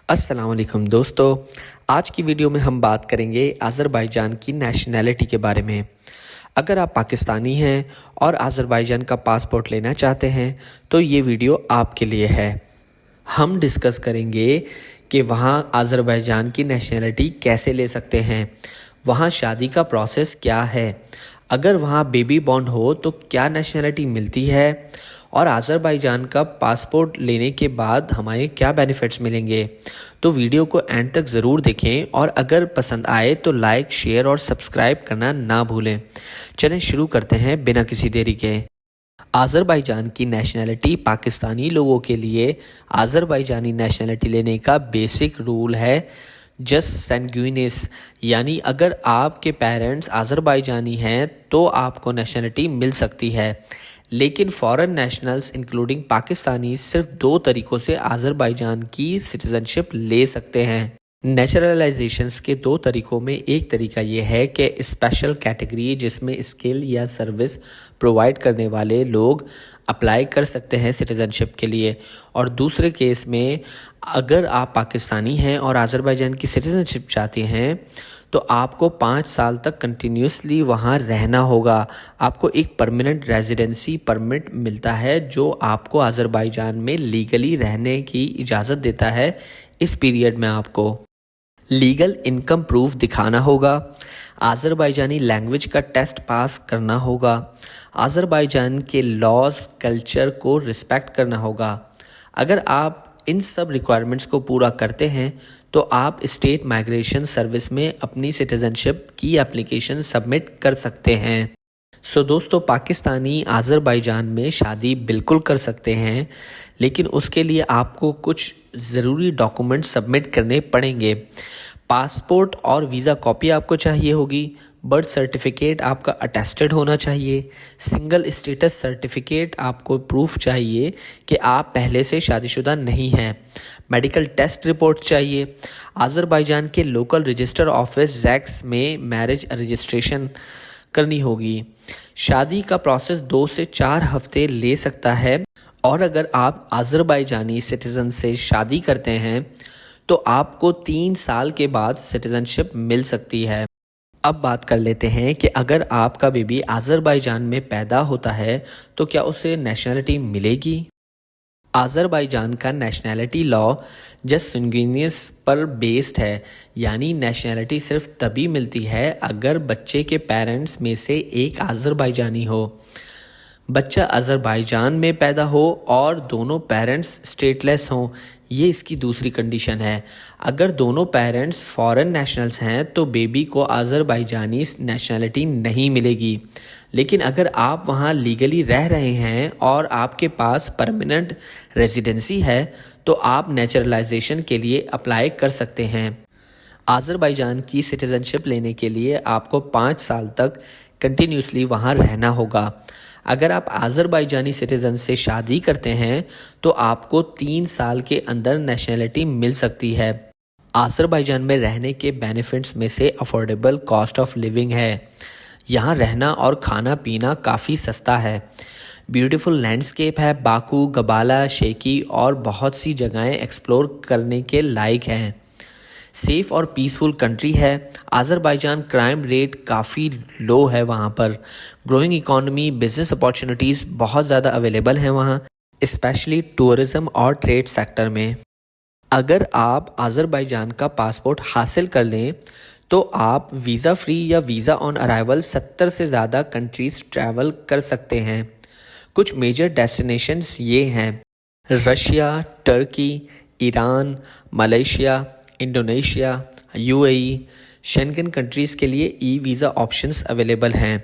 السلام علیکم دوستو، آج کی ویڈیو میں ہم بات کریں گے آذربائیجان کی نیشنلٹی کے بارے میں۔ اگر آپ پاکستانی ہیں اور آذربائیجان کا پاسپورٹ لینا چاہتے ہیں تو یہ ویڈیو آپ کے لیے ہے۔ ہم ڈسکس کریں گے کہ وہاں آذربائیجان کی نیشنلٹی کیسے لے سکتے ہیں، وہاں شادی کا پروسیس کیا ہے، اگر وہاں بیبی بورن ہو تو کیا نیشنلٹی ملتی ہے، اور آذربائیجان کا پاسپورٹ لینے کے بعد ہمیں کیا بینیفٹس ملیں گے۔ تو ویڈیو کو اینڈ تک ضرور دیکھیں اور اگر پسند آئے تو لائک، شیئر اور سبسکرائب کرنا نہ بھولیں۔ چلیں شروع کرتے ہیں بنا کسی دیری کے۔ آذربائیجان کی نیشنلٹی پاکستانی لوگوں کے لیے آذربائیجانی نیشنلٹی لینے کا بیسک رول ہے جسٹ سینگوینس، یعنی اگر آپ کے پیرنٹس آذربائیجانی ہیں تو آپ کو نیشنلٹی مل سکتی ہے، لیکن فارن نیشنلز انکلوڈنگ پاکستانی صرف 2 طریقوں سے آذربائیجان کی سٹیزنشپ لے سکتے ہیں۔ نیچرلائزیشنز کے 2 طریقوں میں ایک طریقہ یہ ہے کہ اسپیشل کیٹیگری جس میں اسکل یا سروس پرووائڈ کرنے والے لوگ اپلائی کر سکتے ہیں سٹیزنشپ کے لیے، اور دوسرے کیس میں اگر آپ پاکستانی ہیں اور آذربائیجان کی سٹیزنشپ چاہتے ہیں تو آپ کو 5 سال تک کنٹینیوسلی وہاں رہنا ہوگا۔ آپ کو ایک پرماننٹ ریزیڈنسی پرمٹ ملتا ہے جو آپ کو آذربائیجان میں لیگلی رہنے کی اجازت دیتا ہے۔ اس پیریڈ میں آپ کو لیگل انکم پروف دکھانا ہوگا، آذربائیجانی لینگویج کا ٹیسٹ پاس کرنا ہوگا، آذربائیجان کے لاز کلچر کو رسپیکٹ کرنا ہوگا۔ اگر آپ ان سب ریکوائرمنٹس کو پورا کرتے ہیں تو آپ اسٹیٹ مائیگریشن سروس میں اپنی سٹیزنشپ کی اپلیکیشن سبمٹ کر سکتے ہیں۔ دوستو، پاکستانی آذربائیجان میں شادی بالکل کر سکتے ہیں، لیکن اس کے لیے آپ کو کچھ ضروری ڈاکومنٹ سبمٹ کرنے پڑیں گے۔ پاسپورٹ اور ویزا کاپی آپ کو چاہیے ہوگی، برتھ سرٹیفکیٹ آپ کا اٹیسٹڈ ہونا چاہیے، سنگل اسٹیٹس سرٹیفکیٹ آپ کو پروف چاہیے کہ آپ پہلے سے شادی شدہ نہیں ہیں، میڈیکل ٹیسٹ رپورٹ چاہیے، آذربائیجان کے لوکل رجسٹر آفس زیکس میں میرج رجسٹریشن کرنی ہوگی۔ شادی کا پروسیس 2 سے 4 ہفتے لے سکتا ہے، اور اگر آپ آذربائیجانی سٹیزن سے شادی کرتے ہیں تو آپ کو 3 سال کے بعد سٹیزنشپ مل سکتی ہے۔ اب بات کر لیتے ہیں کہ اگر آپ کا بیبی آذربائیجان میں پیدا ہوتا ہے تو کیا اسے نیشنلٹی ملے گی؟ آذربائیجان کا نیشنلٹی لا جسٹ سنگوینس پر بیسڈ ہے، یعنی نیشنلٹی صرف تبھی ملتی ہے اگر بچے کے پیرنٹس میں سے ایک آذربائیجانی ہو، بچہ آذربائیجان میں پیدا ہو اور دونوں پیرنٹس اسٹیٹ لیس ہوں۔ یہ اس کی دوسری کنڈیشن ہے۔ اگر دونوں پیرنٹس فارن نیشنلز ہیں تو بیبی کو آذربائیجانی نیشنلٹی نہیں ملے گی، لیکن اگر آپ وہاں لیگلی رہ رہے ہیں اور آپ کے پاس پرماننٹ ریزیڈنسی ہے تو آپ نیچرلائزیشن کے لیے اپلائی کر سکتے ہیں۔ آذربائیجان کی سٹیزنشپ لینے کے لیے آپ کو 5 سال تک کنٹینیوسلی وہاں رہنا ہوگا۔ اگر آپ آذربائیجانی سٹیزن سے شادی کرتے ہیں تو آپ کو 3 سال کے اندر نیشنلٹی مل سکتی ہے۔ آذربائیجان میں رہنے کے بینیفٹس میں سے افورڈیبل کاسٹ آف لیونگ ہے۔ یہاں رہنا اور کھانا پینا کافی سستا ہے۔ بیوٹیفل لینڈسکیپ ہے، باکو، گبالا، شیکی اور بہت سی جگہیں ایکسپلور کرنے کے لائق ہیں۔ سیف اور پیسفل کنٹری ہے۔ آذربائیجان کرائم ریٹ کافی لو ہے وہاں پر۔ گروئنگ اکانومی، بزنس اپارچونیٹیز بہت زیادہ اویلیبل ہیں وہاں، اسپیشلی ٹورزم اور ٹریڈ سیکٹر میں۔ اگر آپ آذربائیجان کا پاسپورٹ حاصل کر لیں تو آپ ویزا فری یا ویزا آن ارائیول 70 سے زیادہ کنٹریز ٹریول کر سکتے ہیں۔ کچھ میجر ڈیسٹینیشنز یہ ہیں: Russia, Turkey, Iran, Malaysia, Indonesia, UAE۔ Schengen countries کے لیے ای ویزا آپشنز اویلیبل ہیں۔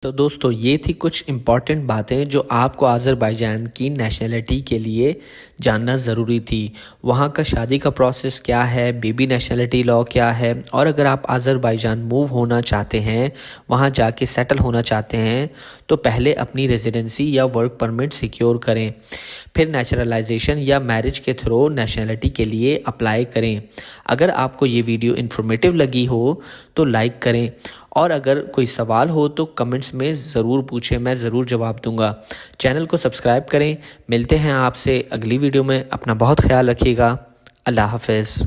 تو دوستو، یہ تھی کچھ امپورٹنٹ باتیں جو آپ کو آذربائیجان کی نیشنلٹی کے لیے جاننا ضروری تھی۔ وہاں کا شادی کا پروسیس کیا ہے، بیبی نیشنلٹی لا کیا ہے، اور اگر آپ آذربائیجان موو ہونا چاہتے ہیں، وہاں جا کے سیٹل ہونا چاہتے ہیں تو پہلے اپنی ریزیڈنسی یا ورک پرمٹ سیکیور کریں، پھر نیچرلائزیشن یا میرج کے تھرو نیشنلٹی کے لیے اپلائی کریں۔ اگر آپ کو یہ ویڈیو انفارمیٹیو لگی ہو تو لائک کریں، اور اگر کوئی سوال ہو تو کمنٹس میں ضرور پوچھیں، میں ضرور جواب دوں گا۔ چینل کو سبسکرائب کریں۔ ملتے ہیں آپ سے اگلی ویڈیو میں۔ اپنا بہت خیال رکھیے گا۔ اللہ حافظ.